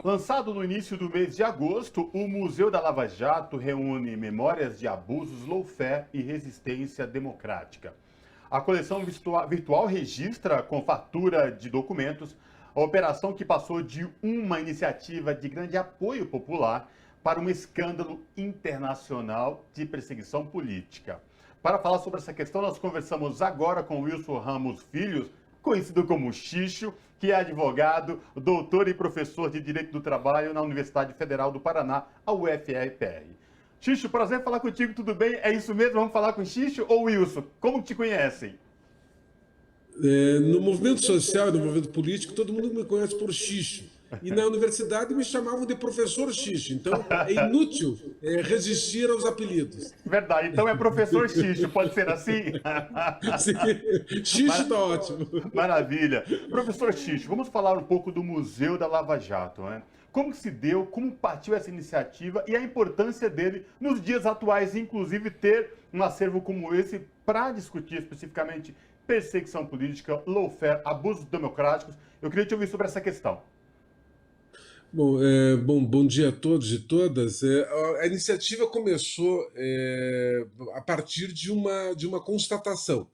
Lançado no início do mês de agosto, o Museu da Lava Jato reúne memórias de abusos, lawfare e resistência democrática. A coleção virtual registra, com fatura de documentos, a operação que passou de uma iniciativa de grande apoio popular para um escândalo internacional de perseguição política. Para falar sobre essa questão, nós conversamos agora com Wilson Ramos Filhos, conhecido como Xixo, que é advogado, doutor e professor de Direito do Trabalho na Universidade Federal do Paraná, a UFRPR. Xixo, prazer falar contigo, tudo bem? É isso mesmo? Vamos falar com Xixo ou Wilson? Como te conhecem? No movimento social e no movimento político, todo mundo me conhece por Xixo. E na universidade me chamavam de professor Xixo. Então é inútil resistir aos apelidos. Verdade, então é professor Xixo, pode ser assim? Sim, Xixo está ótimo. Maravilha. Professor Xixo, vamos falar um pouco do Museu da Lava Jato, né? Como se deu, como partiu essa iniciativa e a importância dele nos dias atuais, inclusive ter um acervo como esse para discutir especificamente perseguição política, lawfare, abusos democráticos. Eu queria te ouvir sobre essa questão. Bom dia a todos e todas. A iniciativa começou a partir de uma constatação.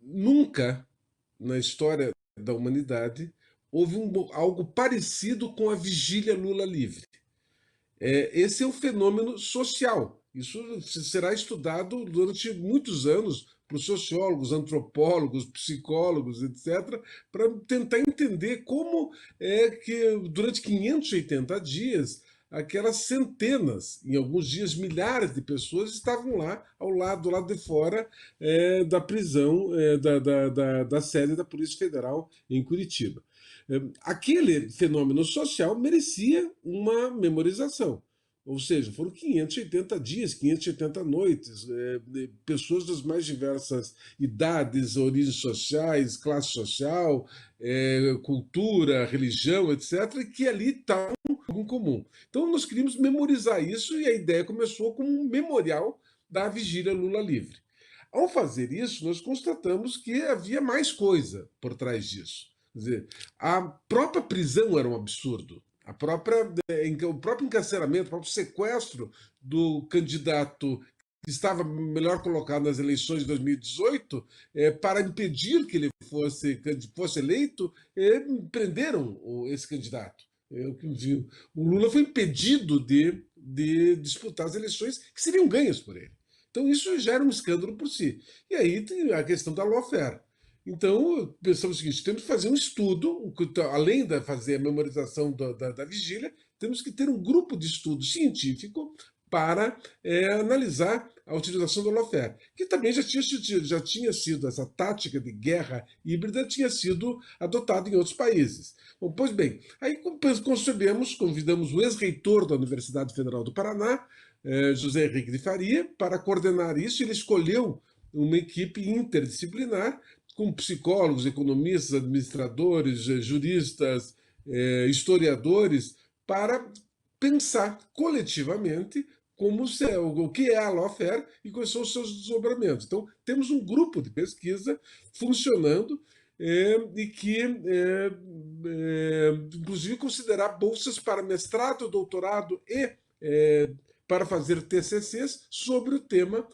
Nunca na história da humanidade houve algo parecido com a vigília Lula livre. Esse é um fenômeno social. Isso será estudado durante muitos anos por sociólogos, antropólogos, psicólogos, etc., para tentar entender como é que, durante 580 dias, aquelas centenas, em alguns dias milhares de pessoas estavam lá, do lado de fora da prisão, da sede da Polícia Federal em Curitiba. Aquele fenômeno social merecia uma memorização. Ou seja, foram 580 dias, 580 noites, pessoas das mais diversas idades, origens sociais, classe social, cultura, religião, etc., que ali estavam em comum. Então nós queríamos memorizar isso e a ideia começou como um memorial da Vigília Lula Livre. Ao fazer isso, nós constatamos que havia mais coisa por trás disso. Quer dizer, a própria prisão era um absurdo. O próprio encarceramento, o próprio sequestro do candidato que estava melhor colocado nas eleições de 2018, para impedir que ele fosse eleito, prenderam esse candidato. O Lula foi impedido de disputar as eleições que seriam ganhas por ele. Então isso já era um escândalo por si. E aí tem a questão da lawfare. Então, pensamos o seguinte: temos que fazer um estudo, além de fazer a memorização da vigília, temos que ter um grupo de estudo científico para analisar a utilização do lawfare, que também já tinha sido, essa tática de guerra híbrida tinha sido adotada em outros países. Bom, pois bem, aí convidamos o ex-reitor da Universidade Federal do Paraná, José Henrique de Faria, para coordenar isso. Ele escolheu uma equipe interdisciplinar com psicólogos, economistas, administradores, juristas, historiadores, para pensar coletivamente o que é a lawfare e quais são os seus desdobramentos. Então, temos um grupo de pesquisa funcionando e que, inclusive, considerar bolsas para mestrado, doutorado e para fazer TCCs sobre o tema,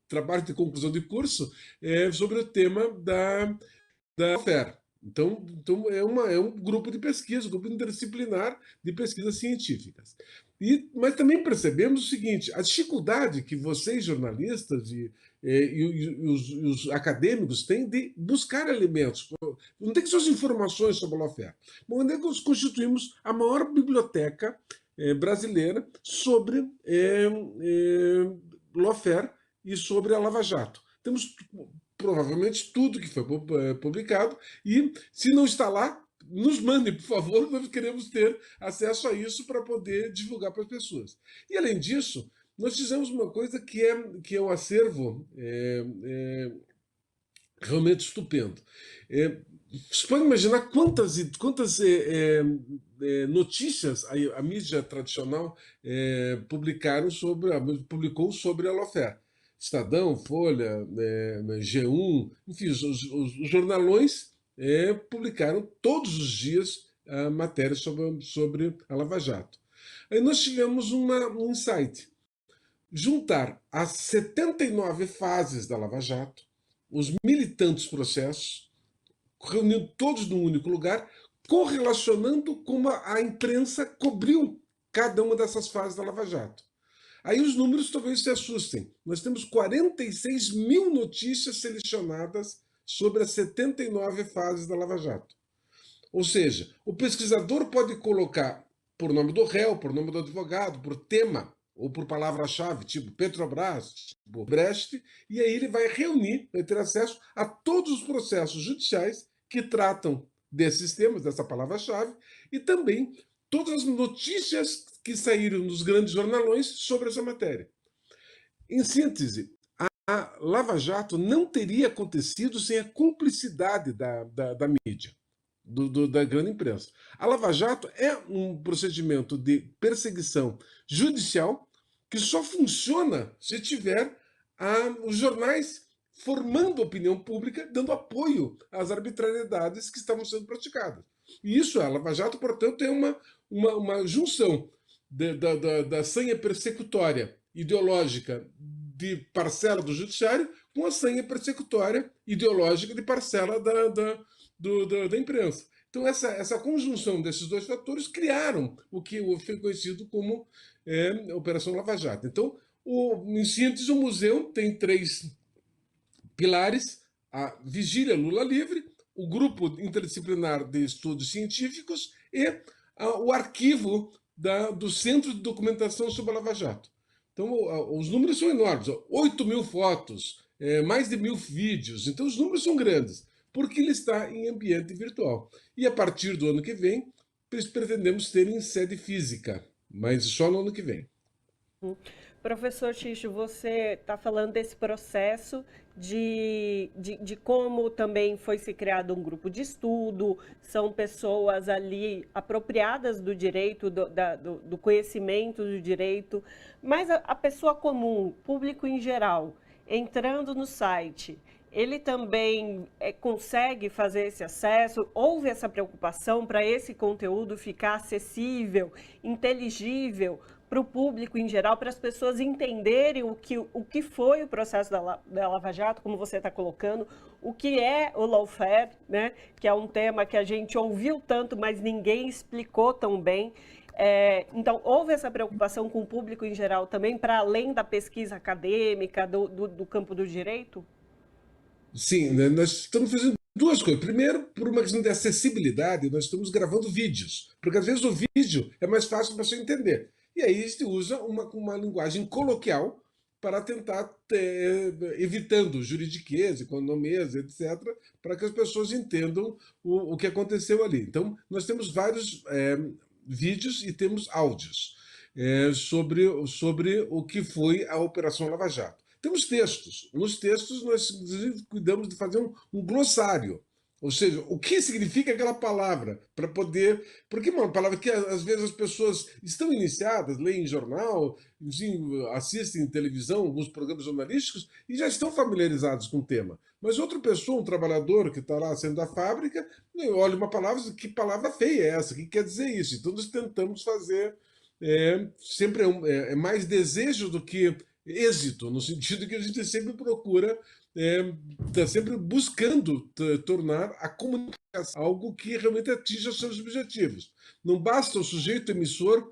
trabalho de conclusão de curso, sobre o tema da lawfare. Então é um grupo de pesquisa, um grupo interdisciplinar de pesquisas científicas. Mas também percebemos o seguinte: a dificuldade que vocês, jornalistas os acadêmicos, têm de buscar elementos. Não tem que ser as informações sobre a lawfare. Bom, onde é que nós constituímos a maior biblioteca brasileira sobre lawfare e sobre a Lava Jato. Temos provavelmente tudo que foi publicado e, se não está lá, nos mande, por favor, nós queremos ter acesso a isso para poder divulgar para as pessoas. E, além disso, nós fizemos uma coisa que é um acervo realmente estupendo. Você pode imaginar quantas notícias a mídia tradicional publicou sobre a lawfare. Estadão, Folha, G1, enfim, os jornalões publicaram todos os dias a matéria sobre a Lava Jato. Aí nós tivemos um insight: juntar as 79 fases da Lava Jato, os 1.000 e tantos processos, reunindo todos num único lugar, correlacionando como a imprensa cobriu cada uma dessas fases da Lava Jato. Aí os números talvez se assustem. Nós temos 46 mil notícias selecionadas sobre as 79 fases da Lava Jato. Ou seja, o pesquisador pode colocar por nome do réu, por nome do advogado, por tema, ou por palavra-chave, tipo Petrobras, tipo Brecht, e aí ele vai reunir, vai ter acesso a todos os processos judiciais que tratam desses temas, dessa palavra-chave, e também todas as notícias que saíram nos grandes jornalões sobre essa matéria. Em síntese, a Lava Jato não teria acontecido sem a cumplicidade da mídia, da grande imprensa. A Lava Jato é um procedimento de perseguição judicial que só funciona se tiver os jornais formando opinião pública, dando apoio às arbitrariedades que estavam sendo praticadas. E isso, a Lava Jato, portanto, é uma junção da sanha persecutória ideológica de parcela do judiciário com a sanha persecutória ideológica de parcela da imprensa. Então, essa conjunção desses dois fatores criaram o que foi conhecido como Operação Lava Jato. Então, em síntese, o museu tem 3 pilares: a Vigília Lula Livre, o Grupo Interdisciplinar de Estudos Científicos e o arquivo do Centro de Documentação sobre a Lava Jato. Então, os números são enormes: 8 mil fotos, mais de 1.000 vídeos. Então, os números são grandes, porque ele está em ambiente virtual. E a partir do ano que vem, pretendemos ter em sede física, mas só no ano que vem. Professor Xixo, você está falando desse processo de como também foi se criado um grupo de estudo, são pessoas ali apropriadas do direito, do conhecimento do direito, mas a pessoa comum, público em geral, entrando no site, ele também consegue fazer esse acesso? Houve essa preocupação para esse conteúdo ficar acessível, inteligível para o público em geral, para as pessoas entenderem o que foi o processo da Lava Jato, como você está colocando, o que é o lawfare, né? Que é um tema que a gente ouviu tanto, mas ninguém explicou tão bem. Então, houve essa preocupação com o público em geral também, para além da pesquisa acadêmica, do campo do direito? Sim, né, nós estamos fazendo 2 coisas. Primeiro, por uma questão de acessibilidade, nós estamos gravando vídeos, porque às vezes o vídeo é mais fácil para você entender. E aí a gente usa uma linguagem coloquial para tentar, evitando juridiquês, economias, etc., para que as pessoas entendam o que aconteceu ali. Então, nós temos vários vídeos e temos áudios sobre o que foi a Operação Lava Jato. Temos textos. Nos textos, nós cuidamos de fazer um glossário. Ou seja, o que significa aquela palavra, para poder. Porque é uma palavra que às vezes as pessoas estão iniciadas, leem jornal, assistem televisão, alguns programas jornalísticos, e já estão familiarizados com o tema. Mas outra pessoa, um trabalhador que está lá saindo da fábrica, olha uma palavra, que palavra feia é essa? O que quer dizer isso? Então nós tentamos fazer. Sempre é mais desejo do que êxito, no sentido que a gente sempre procura, está sempre buscando tornar a comunicação algo que realmente atinja seus objetivos. Não basta o sujeito emissor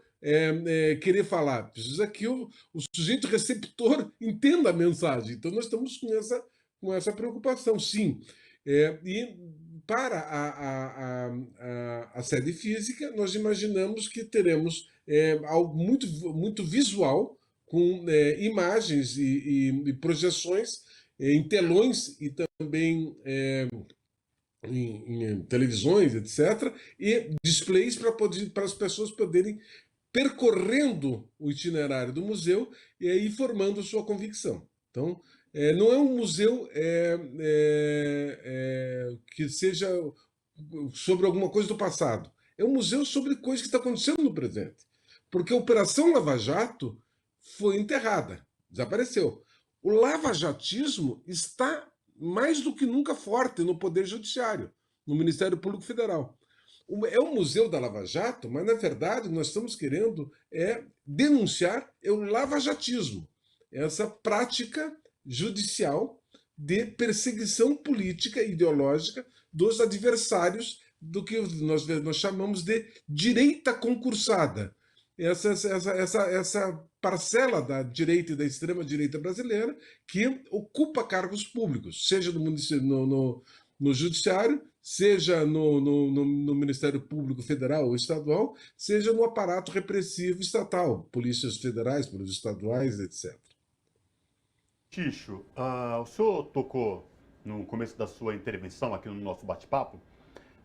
querer falar, precisa que o sujeito receptor entenda a mensagem. Então nós estamos com essa preocupação, sim. E para a sede física, nós imaginamos que teremos algo muito, muito visual, com imagens e projeções em telões e também em televisões, etc., e displays para as pessoas poderem percorrendo o itinerário do museu e aí formando sua convicção. Então, não é um museu que seja sobre alguma coisa do passado. É um museu sobre coisas que estão acontecendo no presente. Porque a Operação Lava Jato foi enterrada, desapareceu. O lavajatismo está mais do que nunca forte no Poder Judiciário, no Ministério Público Federal. É um museu da Lava Jato, mas na verdade nós estamos querendo denunciar o lavajatismo, essa prática judicial de perseguição política e ideológica dos adversários do que nós chamamos de direita concursada. Essa parcela da direita e da extrema-direita brasileira que ocupa cargos públicos, seja no judiciário, seja no Ministério Público Federal ou Estadual, seja no aparato repressivo estatal, polícias federais, polícias estaduais, etc. Ticho, o senhor tocou no começo da sua intervenção aqui no nosso bate-papo,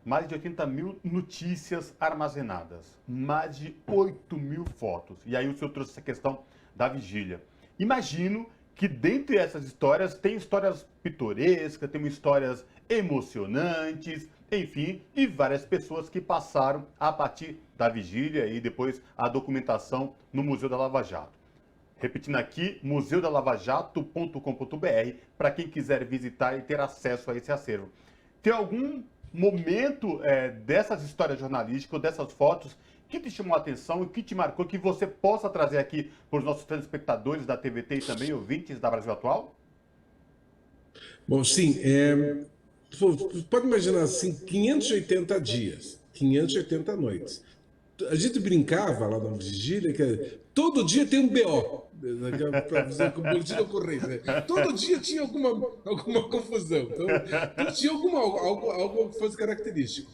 mais de 80 mil notícias armazenadas, mais de 8 mil fotos. E aí o senhor trouxe essa questão da vigília. Imagino que dentre essas histórias tem histórias pitorescas, tem histórias emocionantes, enfim, e várias pessoas que passaram a partir da vigília e depois a documentação no Museu da Lava Jato. Repetindo aqui, museudalavjato.com.br, para quem quiser visitar e ter acesso a esse acervo. Tem algum momento dessas histórias jornalísticas, ou dessas fotos, que te chamou a atenção e que te marcou, que você possa trazer aqui para os nossos telespectadores da TVT e também ouvintes da Brasil Atual? Bom, sim, pode imaginar assim, 580 dias, 580 noites. A gente brincava lá na vigília que todo dia tem um BO, para fazer com o boletim de ocorrência. Né? Todo dia tinha alguma confusão, então tinha algo que fosse característico.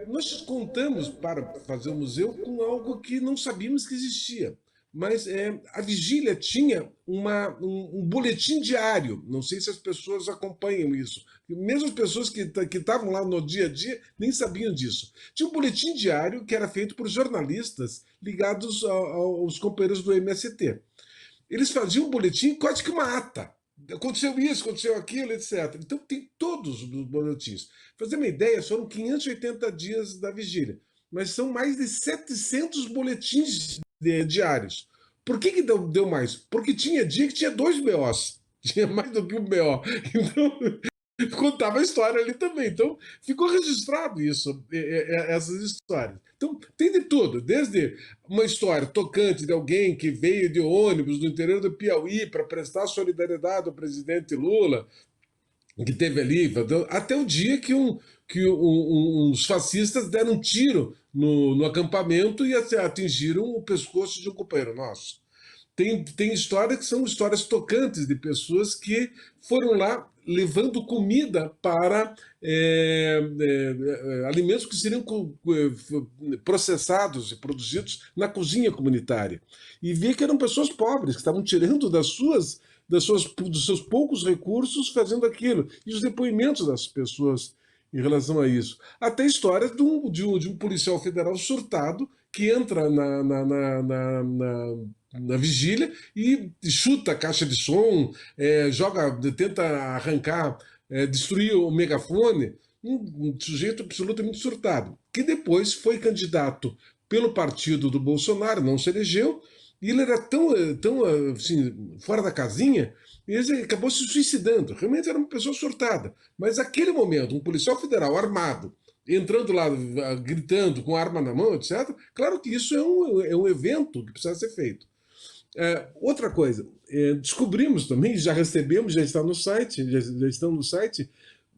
Nós contamos para fazer o museu com algo que não sabíamos que existia. Mas a vigília tinha um boletim diário. Não sei se as pessoas acompanham isso. Mesmo as pessoas que estavam lá no dia a dia nem sabiam disso. Tinha um boletim diário que era feito por jornalistas ligados aos companheiros do MST. Eles faziam um boletim quase que uma ata. Aconteceu isso, aconteceu aquilo, etc. Então tem todos os boletins. Para fazer uma ideia, foram 580 dias da vigília. Mas são mais de 700 boletins diários. Por que deu mais? Porque tinha dia que tinha 2 BOs. Tinha mais do que um BO. Então, contava a história ali também. Então, ficou registrado isso, essas histórias. Então, tem de tudo. Desde uma história tocante de alguém que veio de ônibus do interior do Piauí para prestar solidariedade ao presidente Lula, que teve ali, até o dia que uns fascistas deram um tiro no acampamento e atingiram o pescoço de um companheiro nosso. Tem histórias que são histórias tocantes de pessoas que foram lá levando comida para alimentos que seriam processados e produzidos na cozinha comunitária. E via que eram pessoas pobres, que estavam tirando dos seus poucos recursos fazendo aquilo. E os depoimentos das pessoas em relação a isso. Até histórias de um policial federal surtado que entra na vigília e chuta a caixa de som, tenta arrancar, destruir o megafone. Um sujeito absolutamente surtado, que depois foi candidato pelo partido do Bolsonaro, não se elegeu, e ele era tão assim, fora da casinha, e ele acabou se suicidando. Realmente era uma pessoa surtada. Mas naquele momento, um policial federal armado, entrando lá, gritando, com arma na mão, etc., claro que isso é um evento que precisa ser feito. Outra coisa, descobrimos também, já recebemos, já estão no site,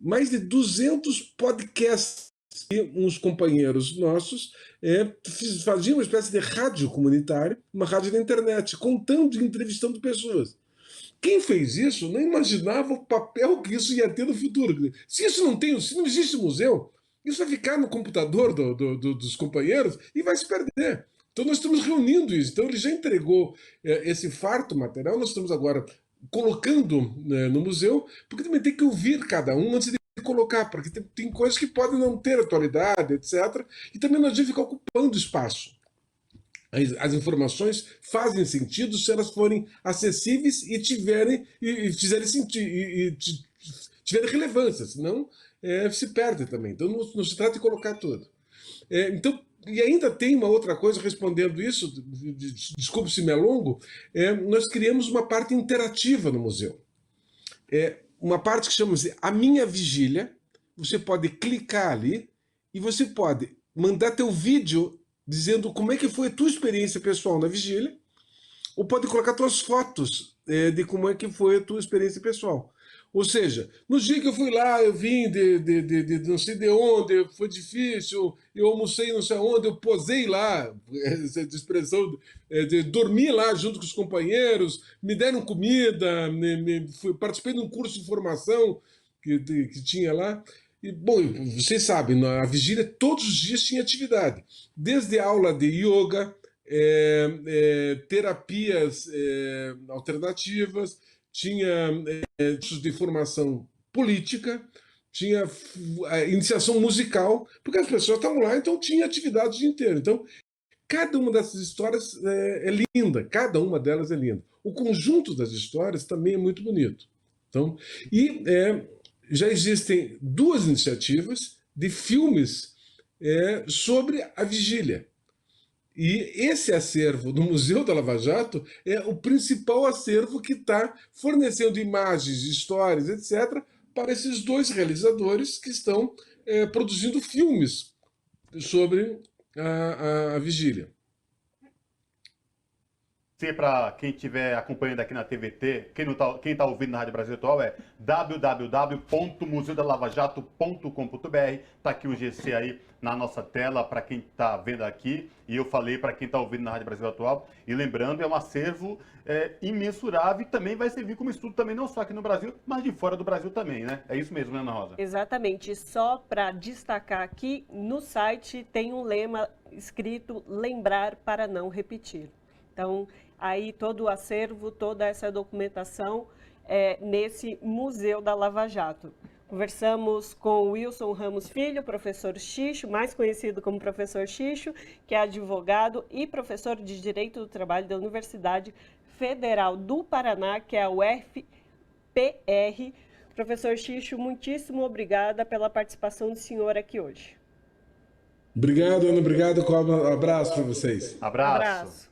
mais de 200 podcasts que uns companheiros nossos faziam uma espécie de rádio comunitária, uma rádio da internet, contando e entrevistando pessoas. Quem fez isso não imaginava o papel que isso ia ter no futuro. Se não existe museu, isso vai ficar no computador dos companheiros e vai se perder. Então nós estamos reunindo isso. Então ele já entregou esse farto material, nós estamos agora colocando no museu, porque também tem que ouvir cada um antes de colocar, porque tem coisas que podem não ter atualidade, etc. E também não adianta ficar ocupando espaço. As informações fazem sentido se elas forem acessíveis e tiverem relevância, senão se perde também. Então não se trata de colocar tudo. E ainda tem uma outra coisa respondendo isso, desculpe se me alongo, nós criamos uma parte interativa no museu. Uma parte que chama-se A Minha Vigília. Você pode clicar ali e você pode mandar teu vídeo dizendo como é que foi a tua experiência pessoal na vigília, ou pode colocar tuas fotos de como é que foi a tua experiência pessoal. Ou seja, no dia que eu fui lá, eu vim de não sei de onde, foi difícil, eu almocei não sei onde, eu posei lá, essa expressão, dormi lá junto com os companheiros, me deram comida, participei de um curso de formação que tinha lá. E, bom, vocês sabem, na vigília todos os dias tinha atividade, desde aula de yoga, terapias alternativas, tinha cursos de formação política, tinha a iniciação musical, porque as pessoas estavam lá, então tinha atividade o dia inteiro. Então, cada uma dessas histórias é linda, cada uma delas é linda. O conjunto das histórias também é muito bonito. Então, já existem 2 iniciativas de filmes sobre a vigília. E esse acervo do Museu da Lava Jato é o principal acervo que está fornecendo imagens, histórias, etc., para esses 2 realizadores que estão produzindo filmes sobre a vigília. Para quem estiver acompanhando aqui na TVT, quem tá ouvindo na Rádio Brasil Atual é www.museudalavajato.com.br. Está aqui o GC aí na nossa tela para quem está vendo aqui, e eu falei para quem está ouvindo na Rádio Brasil Atual. E lembrando, é um acervo imensurável e também vai servir como estudo também, não só aqui no Brasil, mas de fora do Brasil também, né? É isso mesmo, né, Ana Rosa? Exatamente. Só para destacar aqui, no site tem um lema escrito "Lembrar para não repetir". Então, aí todo o acervo, toda essa documentação nesse Museu da Lava Jato. Conversamos com Wilson Ramos Filho, professor Xixo, mais conhecido como professor Xixo, que é advogado e professor de Direito do Trabalho da Universidade Federal do Paraná, que é a UFPR. Professor Xixo, muitíssimo obrigada pela participação do senhor aqui hoje. Obrigado, Ana. Obrigado. Um abraço para vocês. Abraço.